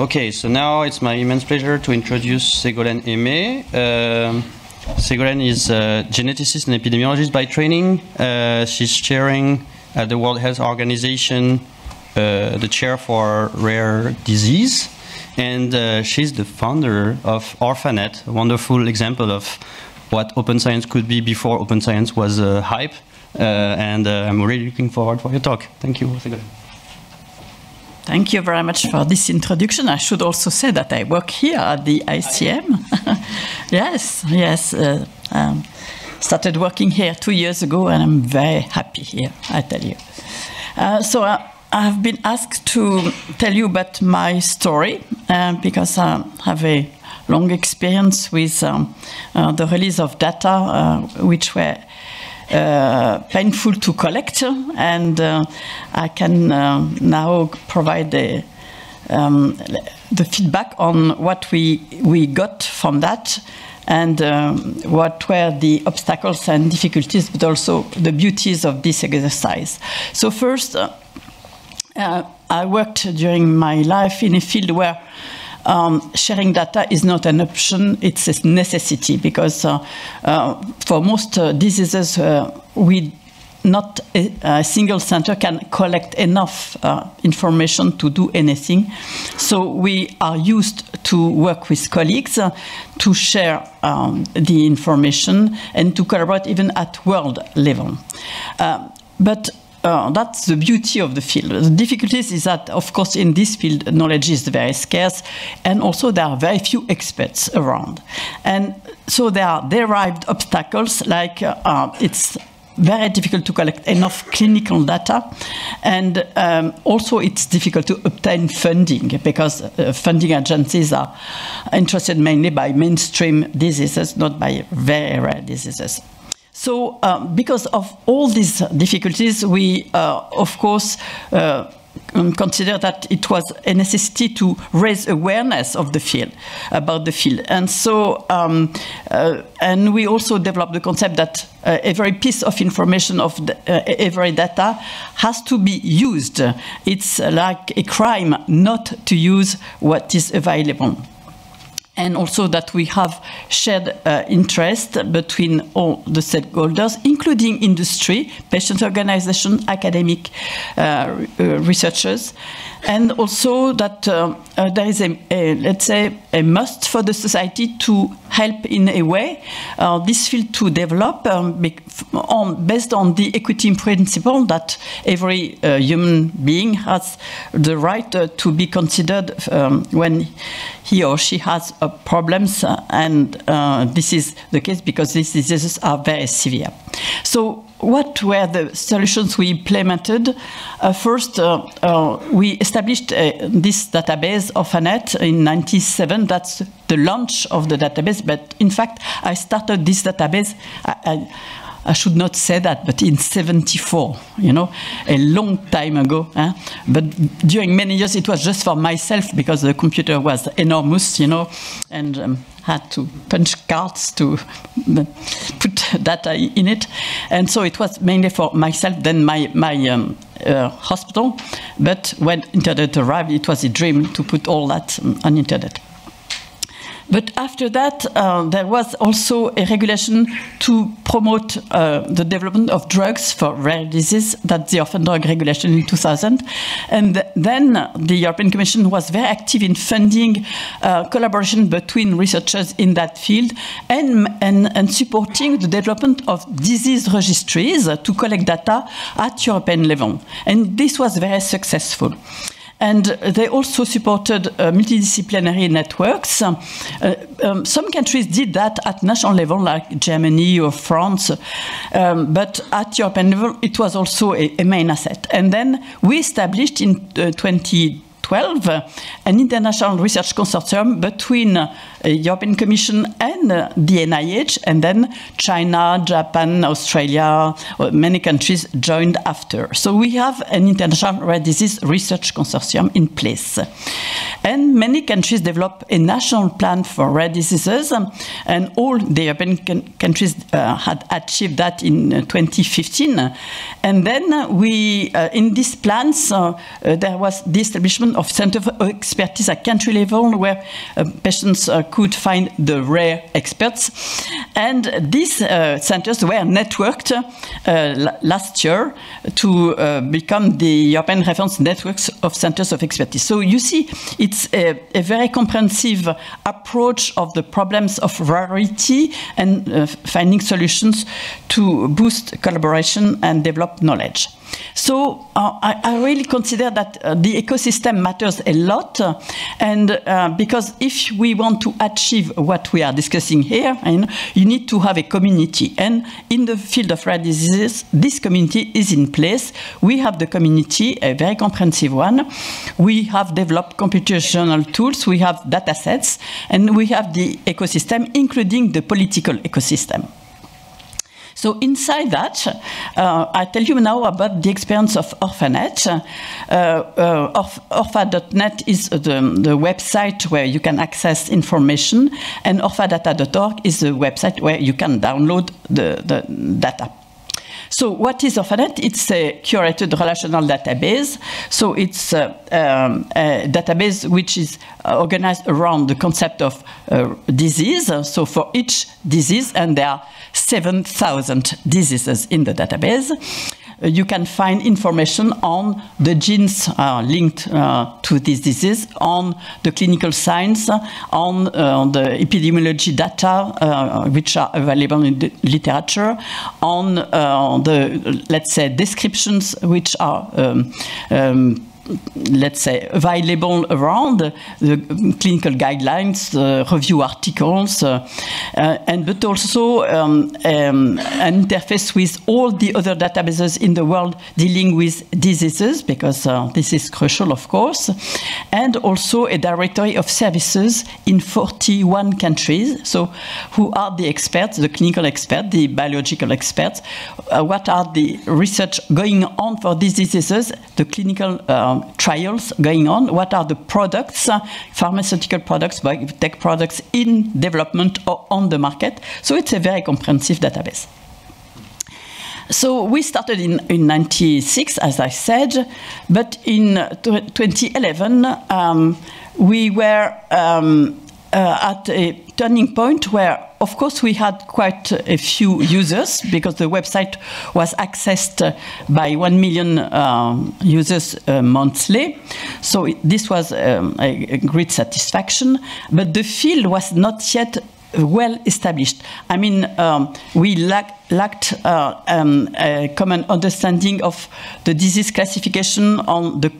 Okay, so now it's my immense pleasure to introduce Ségolène Aimé. Ségolène is a geneticist and epidemiologist by training. She's chairing at the World Health Organization the chair for rare disease. And she's the founder of Orphanet, a wonderful example of what open science could be before open science was hype. And I'm really looking forward for your talk. Thank you, Ségolène. Thank you very much for this introduction. I should also say that I work here at the ICM. Yes. Started working here 2 years ago, and I'm very happy here, I tell you. So I've been asked to tell you about my story because I have a long experience with the release of data which were painful to collect, and I can now provide the feedback on what we got from that, and what were the obstacles and difficulties, but also the beauties of this exercise. So first, I worked during my life in a field where sharing data is not an option, it's a necessity, because for most diseases, not a single center can collect enough information to do anything. So we are used to work with colleagues to share the information and to collaborate even at world level. But that's the beauty of the field. The difficulties is that, of course, in this field, knowledge is very scarce, and also there are very few experts around. And so there are derived obstacles, like it's very difficult to collect enough clinical data, and also it's difficult to obtain funding, because funding agencies are interested mainly by mainstream diseases, not by very rare diseases. So because of all these difficulties, we, of course, consider that it was a necessity to raise awareness of the field, about the field. And so, and we also developed the concept that every piece of information of every data has to be used. It's like a crime not to use what is available. And also that we have shared interest between all the stakeholders, including industry, patient organization, academic researchers, and also that there is let's say, a must for the society to help in a way this field to develop based on the equity principle that every human being has the right to be considered when he or she has problems, and this is the case because these diseases are very severe. So what were the solutions we implemented? First, we established this database of Orphanet in 1997. That's the launch of the database, but in fact, I started this database, I should not say that, but in 1974, you know, a long time ago. But during many years, it was just for myself because the computer was enormous, you know, and had to punch cards to put data in it. And so it was mainly for myself, then my hospital. But when internet arrived, it was a dream to put all that on internet. But after that, there was also a regulation to promote the development of drugs for rare disease. That's the Orphan Drug Regulation in 2000. And then the European Commission was very active in funding collaboration between researchers in that field and supporting the development of disease registries to collect data at European level. And this was very successful. And they also supported multidisciplinary networks. Some countries did that at national level, like Germany or France, but at European level, it was also a main asset. And then we established in 2012 an international research consortium between European Commission and the NIH, and then China, Japan, Australia, many countries joined after. So we have an international rare disease research consortium in place. And many countries develop a national plan for rare diseases, and all the European countries had achieved that in 2015. And then we, in these plans, there was the establishment of centers of expertise at country level where patients could find the rare experts. And these centers were networked last year to become the European reference networks of centers of expertise. So you see, it's a very comprehensive approach of the problems of rarity and finding solutions to boost collaboration and develop knowledge. So I really consider that the ecosystem matters a lot, and because if we want to achieve what we are discussing here, you need to have a community. And in the field of rare diseases, this community is in place. We have the community, a very comprehensive one. We have developed computational tools, we have data sets, and we have the ecosystem, including the political ecosystem. So inside that, I tell you now about the experience of Orphanet. Orpha.net is the website where you can access information, and orphadata.org is the website where you can download the data. So what is Orphanet? It's a curated relational database. So it's a database which is organized around the concept of disease. So for each disease, and there are 7,000 diseases in the database, you can find information on the genes linked to this disease, on the clinical science, on the epidemiology data which are available in the literature, on the, let's say, descriptions which are let's say, available around the clinical guidelines, review articles, but also an interface with all the other databases in the world dealing with diseases, because this is crucial, of course, and also a directory of services in 41 countries. So who are the experts, the clinical experts, the biological experts, what are the research going on for these diseases, the clinical trials going on, what are the products, pharmaceutical products, biotech products in development or on the market. So it's a very comprehensive database. So we started in 96, as I said, but in 2011 we were at a turning point where, of course, we had quite a few users because the website was accessed by 1 million users monthly. So this was a great satisfaction, but the field was not yet well established. I mean, we lacked a common understanding of the disease classification, on the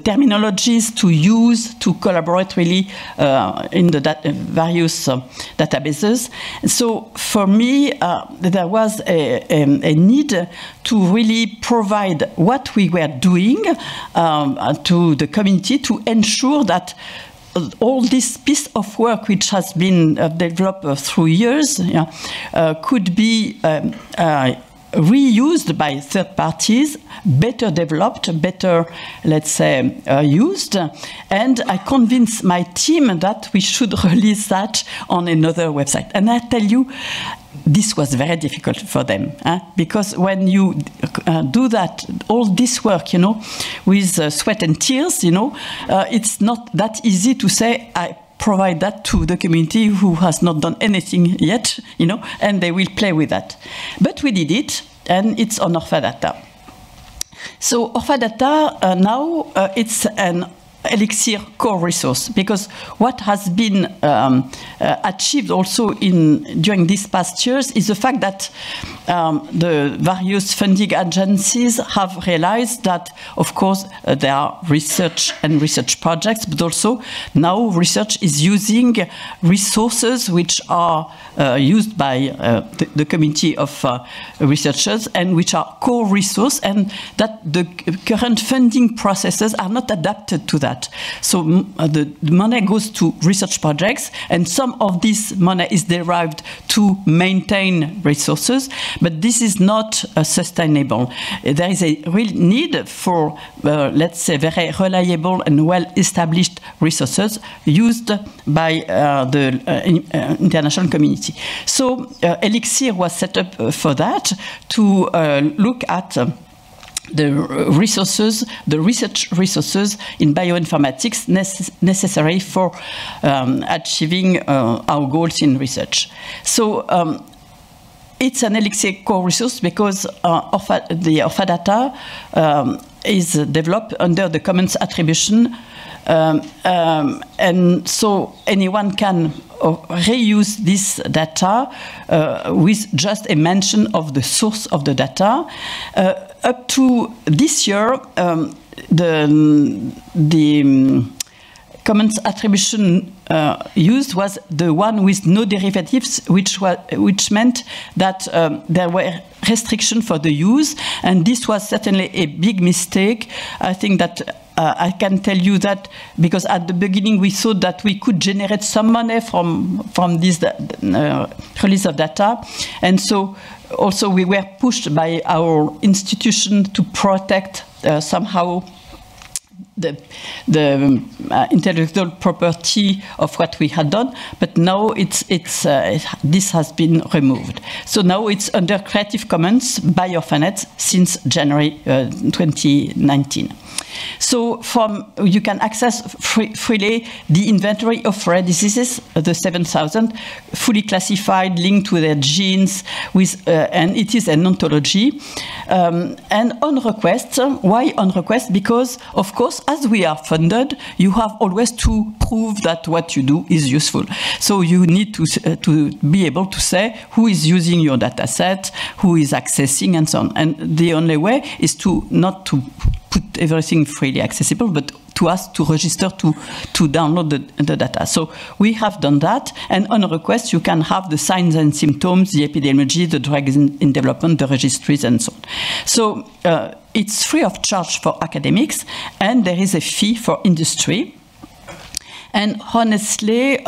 terminologies to use to collaborate really in the various databases. So for me, there was a need to really provide what we were doing to the community to ensure that all this piece of work, which has been developed through years, could be reused by third parties, better developed, better, let's say, used. And I convinced my team that we should release that on another website. And I tell you, this was very difficult for them, because when you do that, all this work, with sweat and tears, it's not that easy to say, I provide that to the community who has not done anything yet, and they will play with that. But we did it, and it's on Orphadata. So Orphadata now, it's an Elixir core resource, because what has been achieved also during these past years is the fact that the various funding agencies have realized that, of course, there are research and research projects, but also now research is using resources which are used by the community of researchers and which are core resource, and that the current funding processes are not adapted to that. So the money goes to research projects, and some of this money is derived to maintain resources, but this is not sustainable. There is a real need for, let's say, very reliable and well-established resources used by the international community. So Elixir was set up for that, to look at resources, the research resources in bioinformatics necessary for achieving our goals in research. So it's an Elixir core resource because the ORFAdata is developed under the Commons attribution, and so anyone can reuse this data with just a mention of the source of the data. Up to this year, the Commons attribution used was the one with no derivatives, which meant that there were restrictions for the use, and this was certainly a big mistake. I think that I can tell you that because at the beginning we thought that we could generate some money from this release of data, and so also we were pushed by our institution to protect somehow the intellectual property of what we had done, but now this has been removed. So now it's under Creative Commons by ORFANET since January 2019. So you can access freely the inventory of rare diseases, the 7,000, fully classified, linked to their genes, and it is an ontology. And on request, why on request? Because, of course, as we are funded, you have always to prove that what you do is useful. So you need to be able to say who is using your data set, who is accessing, and so on. And the only way is not to put everything freely accessible, but to ask to register to download the data. So we have done that, and on request you can have the signs and symptoms, the epidemiology, the drugs in development, the registries, and so on. So it's free of charge for academics, and there is a fee for industry. And honestly,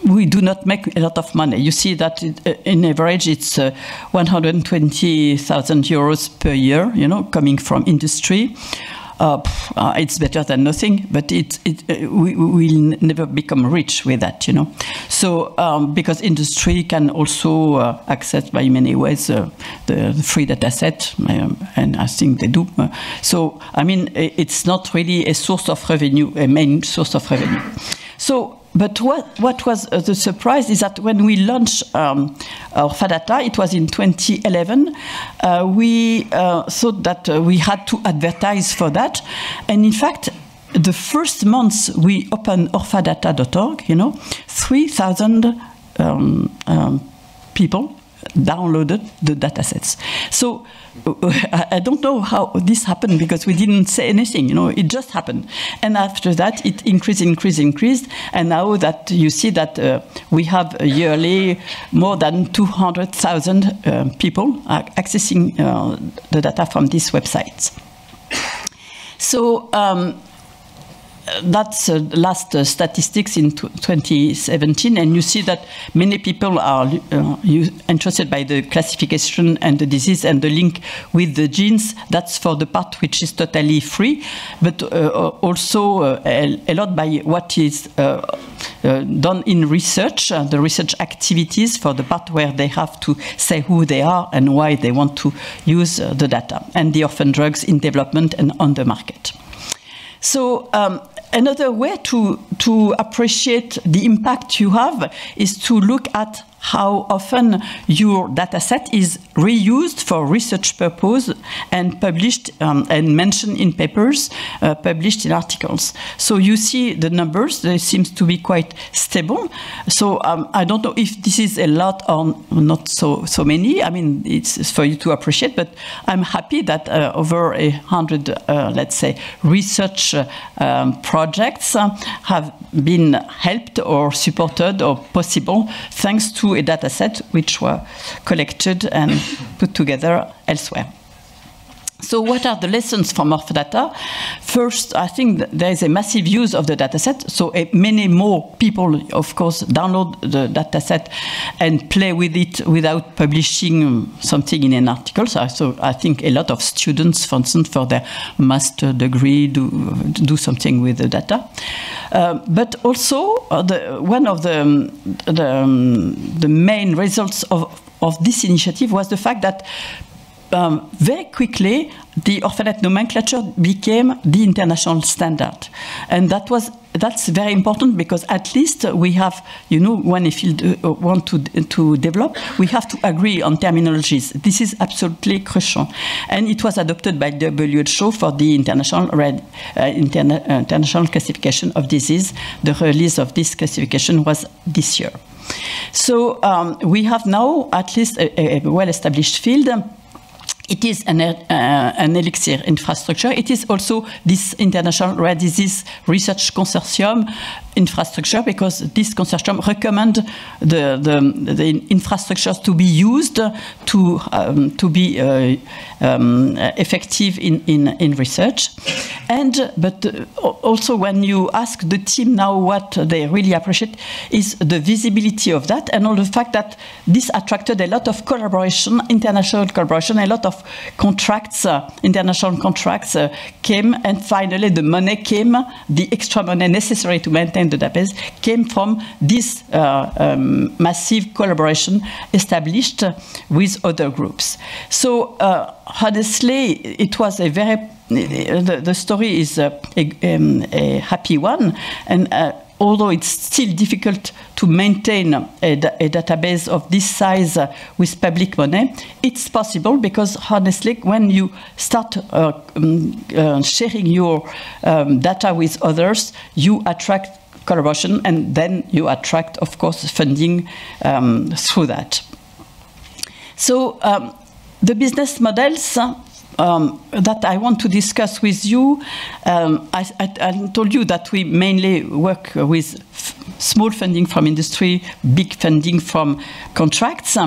we do not make a lot of money. You see that in average it's 120,000 euros per year, coming from industry. It's better than nothing, but we will never become rich with that, So because industry can also access by many ways the free data set, and I think they do. So I mean, it's not really a source of revenue, a main source of revenue. So. But what was the surprise is that when we launched ORFAdata, it was in 2011, we thought that we had to advertise for that. And in fact, the first months we opened orfadata.org, 3,000 people downloaded the datasets. So I don't know how this happened because we didn't say anything, it just happened. And after that, it increased. And now that you see that we have yearly more than 200,000 people accessing the data from these websites. So that's last statistics in 2017, and you see that many people are interested by the classification and the disease and the link with the genes. That's for the part which is totally free, but also a lot by what is done in research, the research activities for the part where they have to say who they are and why they want to use the data, and the orphan drugs in development and on the market. So another way to appreciate the impact you have is to look at how often your data set is reused for research purpose and published and mentioned in papers, published in articles. So you see the numbers, they seem to be quite stable. So I don't know if this is a lot or not so many. I mean, it's for you to appreciate, but I'm happy that over 100, let's say, research projects have been helped or supported or possible thanks to a data set which were collected and put together elsewhere. So what are the lessons from ORFAdata? First, I think that there is a massive use of the dataset. So many more people, of course, download the dataset and play with it without publishing something in an article. So I think a lot of students, for instance, for their master degree, do something with the data. But also, one of the main results of this initiative was the fact that very quickly, the Orphanet nomenclature became the international standard. And that's very important because at least we have, when a field want to develop, we have to agree on terminologies. This is absolutely crucial. And it was adopted by WHO for the international classification of disease. The release of this classification was this year. So we have now at least a well-established field. It is an elixir infrastructure. It is also this International Rare Disease Research Consortium infrastructure, because this consortium recommend the infrastructures to be used to be effective in research. But also when you ask the team now what they really appreciate is the visibility of that, and all the fact that this attracted a lot of collaboration, international collaboration, a lot of contracts, international contracts came, and finally the money came, the extra money necessary to maintain the database came from this massive collaboration established with other groups. So honestly, it was a very, the story is a happy one, and although it's still difficult to maintain a database of this size with public money, it's possible because, honestly, when you start sharing your data with others, you attract collaboration, and then you attract, of course, funding through that. So the business models that I want to discuss with you, I told you that we mainly work with small funding from industry, big funding from contracts.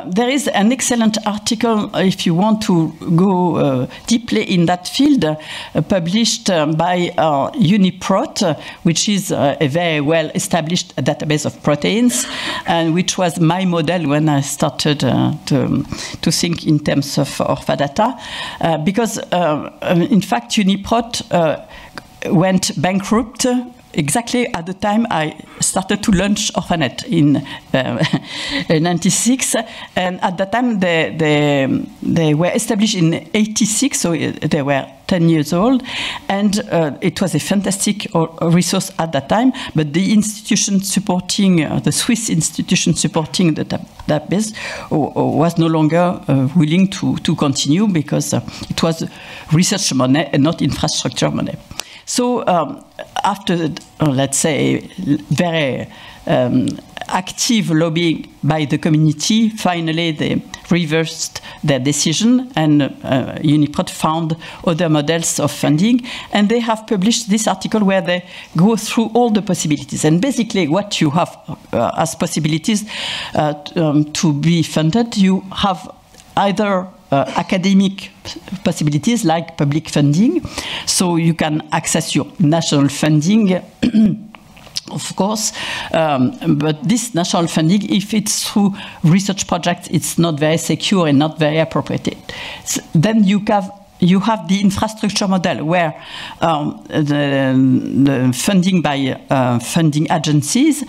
There is an excellent article, if you want to go deeply in that field, published by UniProt, which is a very well-established database of proteins, and which was my model when I started to think in terms of OrphaData. Because, in fact, UniProt went bankrupt exactly at the time I started to launch Orphanet in '96, and at that time they were established in '86, so they were 10 years old, and it was a fantastic resource at that time. But the institution supporting, the Swiss institution supporting the database, was no longer willing to continue because it was research money and not infrastructure money. So after, let's say, very active lobbying by the community, finally they reversed their decision, and UniProt found other models of funding, and they have published this article where they go through all the possibilities. And basically what you have as possibilities to be funded, you have either academic possibilities like public funding, so you can access your national funding, of course, but this national funding, if it's through research projects, it's not very secure and not very appropriate. So then you have the infrastructure model where the funding by funding agencies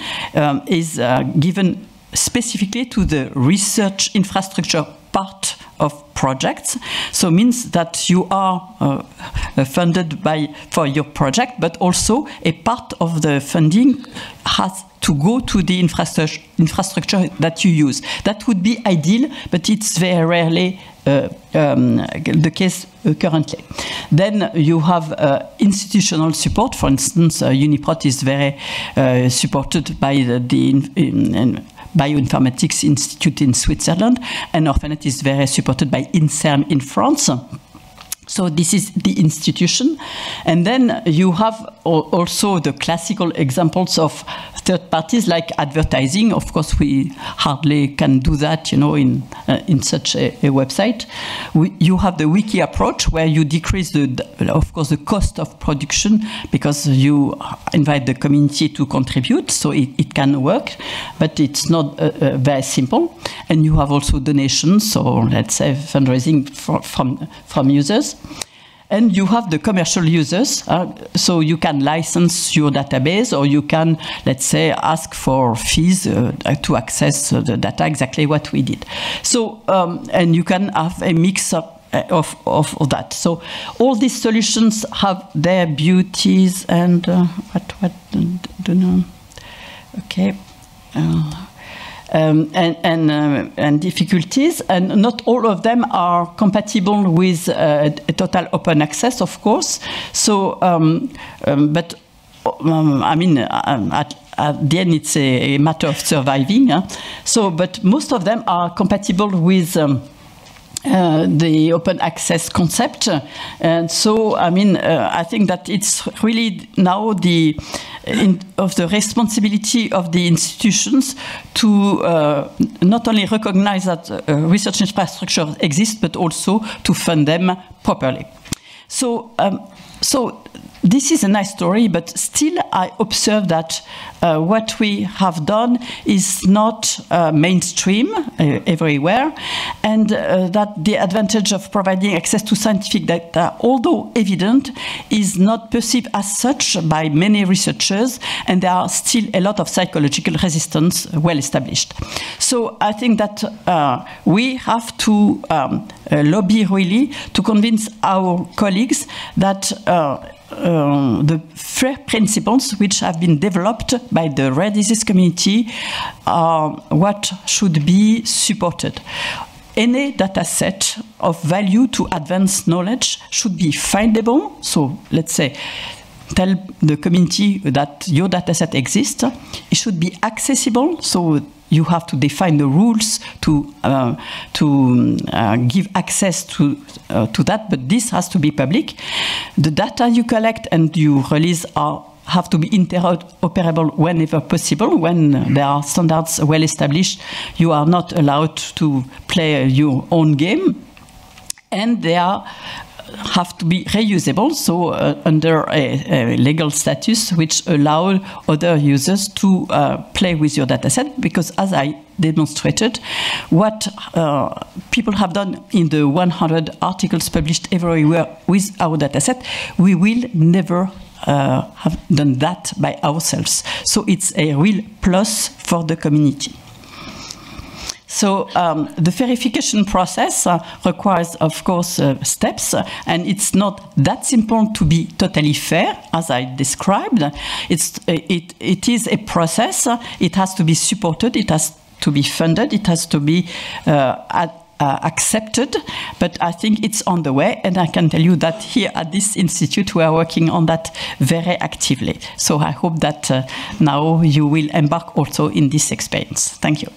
is given specifically to the research infrastructure part of projects. So it means that you are funded for your project, but also a part of the funding has to go to the infrastructure that you use. That would be ideal, but it's very rarely the case currently. Then you have institutional support. For instance, UniProt is very supported by the Bioinformatics Institute in Switzerland, and Orphanet is very supported by INSERM in France. So this is the institution. And then you have also the classical examples of third parties like advertising. Of course, we hardly can do that, you know, in such a website. You have the wiki approach where you decrease of course, the cost of production because you invite the community to contribute, so it can work, but it's not very simple. And you have also donations, or let's say fundraising from users. And you have the commercial users, so you can license your database, or you can, let's say, ask for fees to access the data, exactly what we did. So, and you can have a mix of that. So all these solutions have their beauties and what do know? Okay. And difficulties, and not all of them are compatible with a total open access, of course. So, but I mean, at the end, it's a matter of surviving. So, but most of them are compatible with the open access concept, and so I mean I think that it's really now of the responsibility of the institutions to not only recognize that research infrastructure exists, but also to fund them properly. So this is a nice story, but still I observe that what we have done is not mainstream everywhere, and that the advantage of providing access to scientific data, although evident, is not perceived as such by many researchers, and there are still a lot of psychological resistance well established. So I think that we have to lobby really to convince our colleagues that the FAIR principles which have been developed by the rare disease community are what should be supported. Any data set of value to advance knowledge should be findable. So let's say, tell the community that your data set exists. It should be accessible. So you have to define the rules to give access to that, but this has to be public. The data you collect and you release have to be interoperable whenever possible. When there are standards well established, you are not allowed to play your own game, and they have to be reusable, so under a legal status which allow other users to play with your dataset, because as I demonstrated, what people have done in the 100 articles published everywhere with our dataset, we will never have done that by ourselves. So it's a real plus for the community. So the verification process requires, of course, steps, and it's not that simple to be totally fair, as I described. It is a process. It has to be supported. It has to be funded. It has to be accepted, but I think it's on the way, and I can tell you that here at this institute we are working on that very actively. So I hope that now you will embark also in this experience. Thank you.